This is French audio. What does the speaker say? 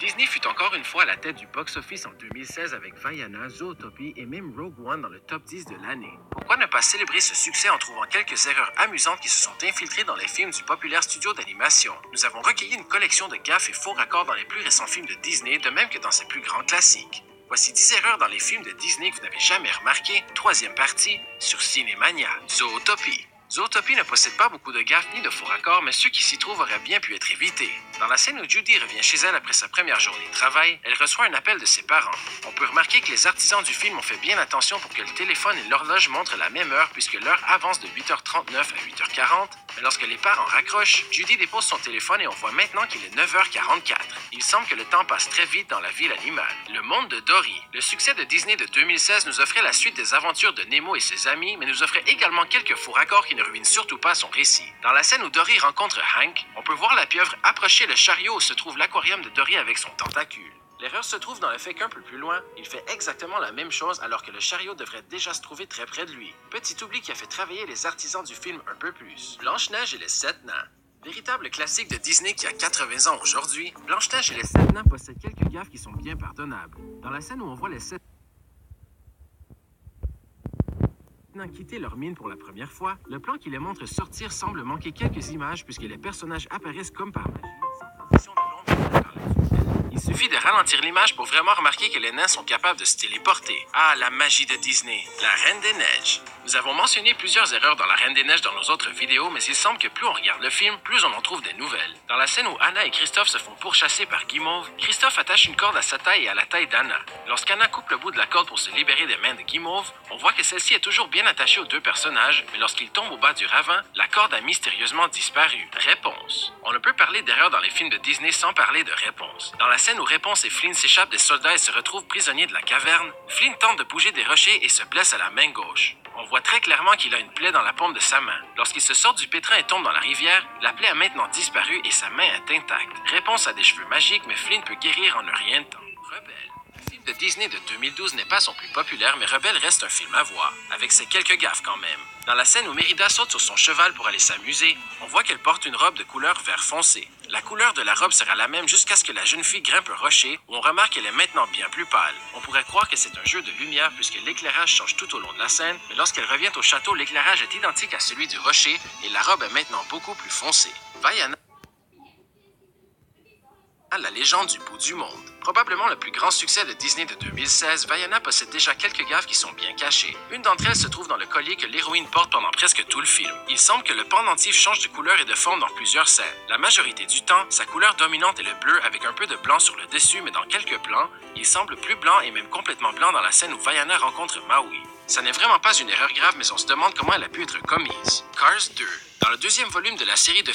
Disney fut encore une fois à la tête du box-office en 2016 avec Vaiana, Zootopie et même Rogue One dans le top 10 de l'année. Pourquoi ne pas célébrer ce succès en trouvant quelques erreurs amusantes qui se sont infiltrées dans les films du populaire studio d'animation? Nous avons recueilli une collection de gaffes et faux raccords dans les plus récents films de Disney, de même que dans ses plus grands classiques. Voici 10 erreurs dans les films de Disney que vous n'avez jamais remarquées, troisième partie, sur Cinémania. Zootopie. Zootopie ne possède pas beaucoup de gaffes ni de faux raccords, mais ceux qui s'y trouvent auraient bien pu être évités. Dans la scène où Judy revient chez elle après sa première journée de travail, elle reçoit un appel de ses parents. On peut remarquer que les artisans du film ont fait bien attention pour que le téléphone et l'horloge montrent la même heure puisque l'heure avance de 8h39 à 8h40, mais lorsque les parents raccrochent, Judy dépose son téléphone et on voit maintenant qu'il est 9h44. Il semble que le temps passe très vite dans la ville animale. Le monde de Dory. Le succès de Disney de 2016 nous offrait la suite des aventures de Nemo et ses amis, mais nous offrait également quelques faux raccords qui ne ruinent surtout pas son récit. Dans la scène où Dory rencontre Hank, on peut voir la pieuvre approcher le chariot où se trouve l'aquarium de Dory avec son tentacule. L'erreur se trouve dans le fait qu'un peu plus loin, il fait exactement la même chose alors que le chariot devrait déjà se trouver très près de lui. Petit oubli qui a fait travailler les artisans du film un peu plus. Blanche-Neige et les 7 nains. Véritable classique de Disney qui a 80 ans aujourd'hui, Blanche-Neige et les 7 nains possèdent quelques gaffes qui sont bien pardonnables. Dans la scène où on voit les 7 nains quitter leur mine pour la première fois, le plan qui les montre sortir semble manquer quelques images puisque les personnages apparaissent comme par magie, sans transition de l'ombre par la tutelle. Il suffit de ralentir l'image pour vraiment remarquer que les nains sont capables de se téléporter. Ah, la magie de Disney, la Reine des Neiges. Nous avons mentionné plusieurs erreurs dans la Reine des Neiges dans nos autres vidéos, mais il semble que plus on regarde le film, plus on en trouve des nouvelles. Dans la scène où Anna et Christophe se font pourchasser par Guimauve, Christophe attache une corde à sa taille et à la taille d'Anna. Lorsqu'Anna coupe le bout de la corde pour se libérer des mains de Guimauve, on voit que celle-ci est toujours bien attachée aux deux personnages, mais lorsqu'ils tombent au bas du ravin, la corde a mystérieusement disparu. Réponse. On ne peut parler d'erreurs dans les films de Disney sans parler de Réponse. Dans la scène où Réponse et Flynn s'échappent des soldats et se retrouvent prisonniers de la caverne, Flynn tente de bouger des rochers et se blesse à la main gauche. On voit très clairement qu'il a une plaie dans la paume de sa main. Lorsqu'il se sort du pétrin et tombe dans la rivière, la plaie a maintenant disparu et sa main est intacte. Réponse a des cheveux magiques, mais Flynn peut guérir en un rien de temps. Rebelle. Le film de Disney de 2012 n'est pas son plus populaire, mais Rebelle reste un film à voir, avec ses quelques gaffes quand même. Dans la scène où Mérida saute sur son cheval pour aller s'amuser, on voit qu'elle porte une robe de couleur vert foncé. La couleur de la robe sera la même jusqu'à ce que la jeune fille grimpe un rocher, où on remarque qu'elle est maintenant bien plus pâle. On pourrait croire que c'est un jeu de lumière puisque l'éclairage change tout au long de la scène, mais lorsqu'elle revient au château, l'éclairage est identique à celui du rocher et la robe est maintenant beaucoup plus foncée. Vaiana, la légende du bout du monde. Probablement le plus grand succès de Disney de 2016, Vaiana possède déjà quelques gaffes qui sont bien cachées. Une d'entre elles se trouve dans le collier que l'héroïne porte pendant presque tout le film. Il semble que le pendentif change de couleur et de forme dans plusieurs scènes. La majorité du temps, sa couleur dominante est le bleu avec un peu de blanc sur le dessus, mais dans quelques plans, il semble plus blanc et même complètement blanc dans la scène où Vaiana rencontre Maui. Ça n'est vraiment pas une erreur grave, mais on se demande comment elle a pu être commise. Cars 2. Dans le deuxième volume de la série de